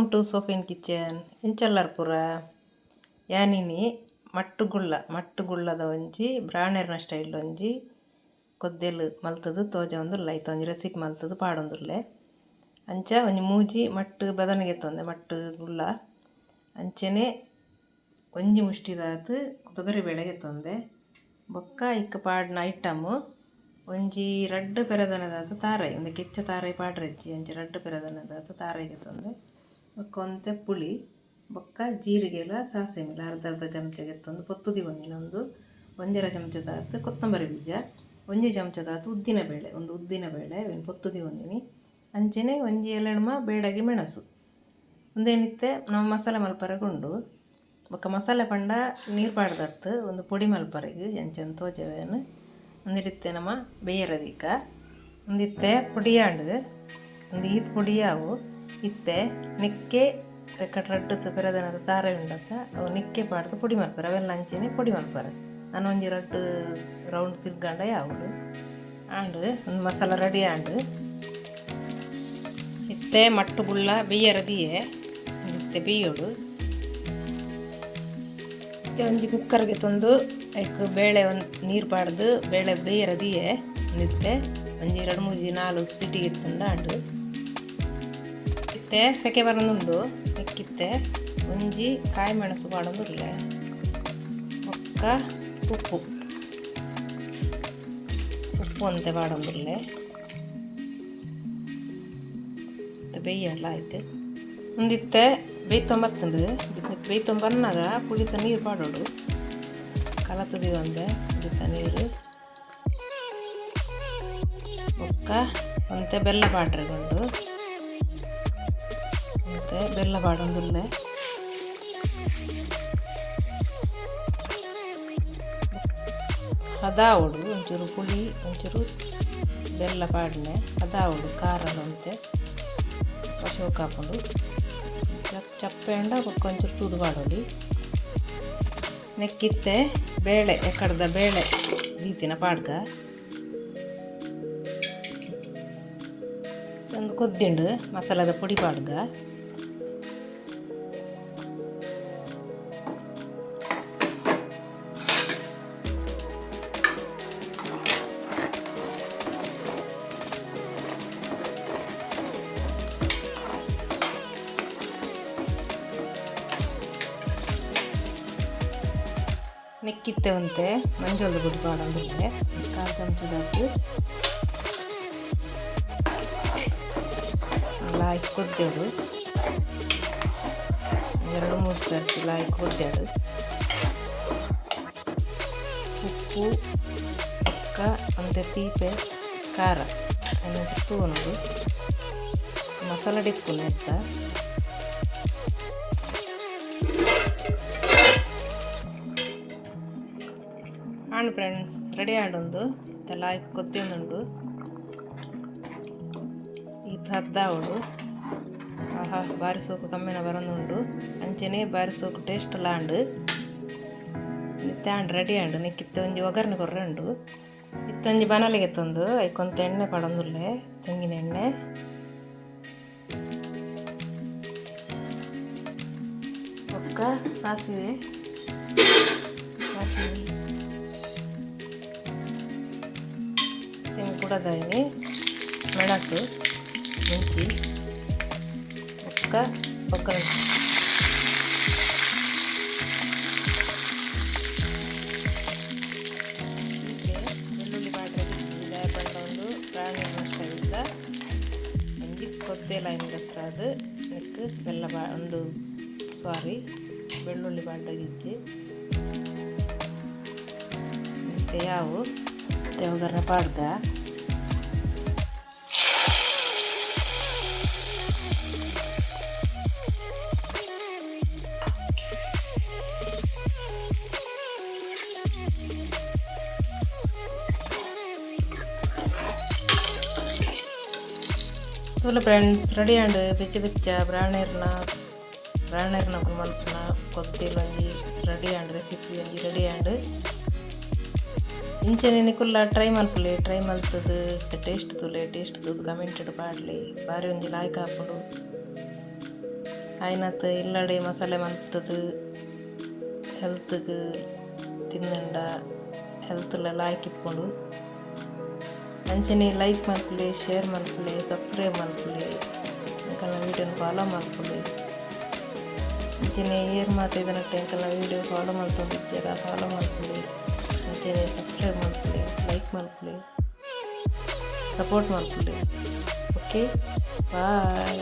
Welcome to ಸೋಫಿನ್ kitchen. ಇಂಚಲ್ಲರ್ ಪುರ ಯಾನಿನಿ ಮಟ್ಟುಗುಳ್ಳದ ಒಂಜಿ ಬ್ರಾಣೆರ್ನ ಸ್ಟೈಲ್ ಒಂಜಿ ಕೊದ್ದೆಲು ಮಲ್ತದು ತೋಜ ಒಂದುಲ್ಲ ಐತ ಒಂಜಿ ರೆಸಿಪಿ ಮಲ್ತದು ಪಾಡೊಂದುಲ್ಲೆ. ಅಂಚ ಒಂಜಿ ಮೂಜಿ ಮಟ್ಟು ಬದನೆಗೆತ್ತೊಂದೆ ಮಟ್ಟು ಗುಳ್ಳ ಅಂಚನೆ ಒಂಜಿ ಮುಷ್ಟಿದಾತ್ ತೊಗರಿ ಬೇಳೆಗೆತ್ತೊಂದೆ ಬೊಕ್ಕ ಇಕ್ಕ ಪಾಡ್ನ ಐಟಮು ಒಂಜಿ ರಡ್ಡು ಪೆರದನದಾತ ತಾರಾಯಿ ಒಂದು ಕೆಚ್ಚ ತಾರಾಯಿ ಪಾಡ್ರೆಜ್ಜಿ ಅಂಚೆ ರಡ್ಡು ಪೆರದನದಾತ ತಾರಾಯಿಗೆತ್ತೊಂದೆ ಬೊಕ್ಕ ಪುಳಿ ಬೊಕ್ಕ ಜೀರಿಗೆಲ ಸಾಸಿವೆ ಮೇಲೆ ಅರ್ಧ ಚಮಚಗೆತ್ತೊಂದು ಪೊತ್ತುದಿ ಒಂದಿನೊಂದು ಒಂಜರ ಚಮಚದಾತ ಕೊತ್ತಂಬರಿ ಬೀಜ ಒಂಜಿ ಚಮಚದಾತ ಉದ್ದಿನ ಬೇಳೆ ಪೊತ್ತುದಿ ಒಂದಿನಿ ಅಂಚನೆ ಒಂಜಿ ಎಲೆಡ್ಮ ಬೇಡಗಿ ಮೆಣಸು ಒಂದೇನಿತ್ತೆ ನಾವು ಮಸಾಲೆ ಮಲ್ಪರೆಗುಂಡು ಬೊಕ್ಕ ಮಸಾಲೆ ಪಂಡ ನೀರು ಪಾಡ್ದತ್ತು ಒಂದು ಪೊಡಿ ಮಲ್ಪರೆಗು ಎಂಚನ್ ತೋಜವೇನು ಒಂದಿತ್ತೆ ನಮ್ಮ ಬೇಯರದಿಕ್ಕ ಒಂದಿತ್ತೆ ಪುಡಿಯಾಂಡು ಒಂದು ಈತ್ ಪುಡಿಯಾವು ಇತ್ತೆ ನೆಕ್ಕೆ ರೆಕ್ಕಟ್ ರಡ್ಡು ಪೆರದನದ ತಾರ ಉಂಡತ್ತ ಅವು ನೆಕ್ಕೆ ಪಾಡ್ದು ಪುಡಿ ಮಲ್ಪರೆ ಅವೆಲ್ಲ ಅಂಚೆನೆ ಪುಡಿ ಮಲ್ಪರೆ ನಾನು ಒಂಜಿ ರಡ್ಡು ರೌಂಡ್ ತಿರ್ಗಂಡ ಯಾವುದು ಆಂಡು ಒಂದು ಮಸಾಲ ರೆಡಿ ಆಂಡು ಇತ್ತೆ ಮಟ್ಟು ಗುಳ್ಳ ಬೇಯರದಿಯೇ ಇತ್ತೆ ಬೇಯೋಡು ಇತ್ತೆ ಒಂಜಿ ಕುಕ್ಕರ್ಗೆ ತಂದು ಐಕ್ ಬೇಳೆ ಒಂದು ನೀರು ಪಾಡ್ದು ಬೇಳೆ ಬೇಯರದಿಯೇ ನಿತ್ತೆ ಒಂಜಿ 2-3-4 ಸಿಟಿಗೆ ತಂದಾಂಡು ಇತ್ತೆ ಸೆಕೆ ಬರನುಂಡು ಇಕ್ಕಿತ್ತೆ ಒಂಜಿ ಕಾಯಿ ಮೆಣಸು ಪಾಡೊಂದುಲ್ಲೆ ಒಕ್ಕ ಉಪ್ಪು ಅಂತೆ ಪಾಡೊಂದುಲ್ಲೆ ಬೇಯಲ್ಲ ಆಯ್ತು ಒಂದಿತ್ತೆ ಬೇಯ್ತೊಂಬತ್ತುಂಡು ಬೇಯ್ತೊಂಬನ್ನಾಗ ಪುಳಿತ ನೀರು ಪಾಡೋಡು ಕಲತದಿ ಒಂದೆ ಪುಳಿತ ನೀರು ಒಕ್ಕ ಒಂತೆ ಬೆಲ್ಲ ಪಾಡ್ರೆಗೊಂಡು ಮತ್ತೆ ಬೆಲ್ಲ ಪಾಡೊಂದುಲ್ಲೆ ಹದಾವಡು ಒಂಚೂರು ಪುಳಿ ಒಂಚೂರು ಬೆಲ್ಲ ಪಾಡ್ನೆ ಹದಾವಡು ಖಾರದಂತೆ ಅಶೋಕ ಹಾಕೊಂಡು ಚಪ್ಪೆ ಅಂಡ ಒಂಚೂರು ತುದು ಪಾಡೋಡಿ ನೆಕ್ಕಿತ್ತೆ ಬೇಳೆ ಎಕ್ಕಡ್ದ ಬೇಳೆ ರೀತಿನ ಪಾಡ್ಗ ಒಂದು ಕೊದ್ದಿಂಡು ಮಸಾಲದ ಪುಡಿ ಪಾಡ್ಗ ನೆಕ್ಕಿತ್ತೆ ಒಂತೆ ಮಂಜೊಲ್ದು ಪುಡಿ ಪಾಡೊಂದುಲ್ಲೆ 1/4 ಚಮಚದಾತು ಲಾಯ್ಕ್ ಕೊದ್ದೆಡು 2-3 ಸರ್ತಿ ಲಾಯ್ಕ್ ಕೊದ್ದೆಡು ಉಪ್ಪು ಅಕ್ಕ ಒಂತೆ ತೀಪೆ ಖಾರ ಇನ್ನೊಂಚೂರು ತೂನದು ಮಸಾಲ ಡಿಪ್ಪು ನೆತ್ತ ಆಂಡ್ ಫ್ರೆಂಡ್ಸ್ ರೆಡಿ ಆಂಡೊಂದು ಎಲ್ಲ ಆಯ್ತು ಕೊತ್ತೊಂದುಂಡು ಇದು ಹದ್ದಾವಡು ಆಹಾ ಬಾರಿ ಸೋಕು ಕಮ್ಮಿನ ಬರೋದುಂಡು ಅಂಚೆನೆ ಬಾರಿ ಸೋಕು ಟೇಸ್ಟ್ ಲಾಂಡು ಇತ್ತೆ ಆಂಡ್ ರೆಡಿ ಆಂಡು ನೆಕ್ಕಿತ್ತೆ ಒಂಜಿ ಒಗ್ಗರಣೆ ಕೊರ್ರೆಂಡು ಇತ್ತೊಂಜಿ ಬನಲಿಗೆ ತಂದು ಐಕೊಂತ ಎಣ್ಣೆ ಪಡೊಂದುಲ್ಲೆ ತೆಂಗಿನ ಎಣ್ಣೆ ಒಕ್ಕ ಸಾಸಿವೆ ಕುಡದಾಯಿ ಮೆಣಸು ಮುಂಚಿ ಒಕ್ಕ ಒಗ್ಗರಣೆ ಬೆಳ್ಳುಳ್ಳಿ ಬಾಡ್ರೆ ಪಂಡ ಒಂದು ಪ್ರಾಣಿ ಮಸಾಲಿಂದ ಒಂಜಿ ಕೊದ್ದೆಲ ಹತ್ರ ಅದು ನೆಕ್ಕು ಬೆಳ್ಳುಳ್ಳಿ ಬಾಡ್ಗಿಜ್ಜಿ ಮತ್ತೆ ಯಾವು ಒಗ್ಗರಣೆ ಪಾಡ್ಗ ತುಳು ಫ್ರೆಂಡ್ಸ್ ರೆಡಿ ಆಂಡ್ ಬೆಚ್ಚ ಬ್ರಾಣೆರ್ನ ಮಲ್ಪನ ಕೊತ್ತೇಲು ಒಂಜಿ ರೆಡಿ ಆಂಡ್ ರೆಸಿಪಿ ಒಂಜಿ ರೆಡಿ ಆಂಡ್ ಇಂಚನೆ ನಿಕುಲ್ಲ ಟ್ರೈ ಮಲ್ತದು ಟೇಸ್ಟ್ ತೂದು ಕಮೆಂಟೆಡ್ ಪಾಡ್ಲಿ ಬಾರಿ ಒಂಜಿ ಲಾಯ್ಕ್ ಹಾಕೊಂಡು ಆಯ್ನತ್ ಇಲ್ಲಡೆ ಮಸಾಲೆ ಮಲ್ತದು ಹೆಲ್ತ್ಗೆ ತಿಂದಂಡ ಹೆಲ್ತ್ಲೆಲ್ಲ ಆಯ್ಕಿಪ್ಕೊಂಡು ಅಂಚನೆ ಲೈಕ್ ಮಲ್ಪುಲೆ ಶೇರ್ ಮಲ್ಪುಲೆ ಸಬ್ಸ್ಕ್ರೈಬ್ ಮಲ್ಪುಲೆ ಎಂಕಲ್ನ ವೀಡಿಯೋನ ಫಾಲೋ ಮಲ್ಪುಲೆ ಅಂಚನೆ ಏರ್ ಮಾತಾಡಿದನಟ್ಟ ಎಂಕಲ್ನ ವೀಡಿಯೋ ಫಾಲೋ ಮಲ್ತೊಂದಿಜ್ಜಾಗ ಫಾಲೋ ಮಲ್ಪುಲೆ ಅಂಚನೆ ಸಬ್ಸ್ಕ್ರೈಬ್ ಮಲ್ಪುಲೆ ಲೈಕ್ ಮಲ್ಪುಲೆ ಸಪೋರ್ಟ್ ಮಲ್ಪುಲೆ. ಓಕೆ ಬಾಯ್.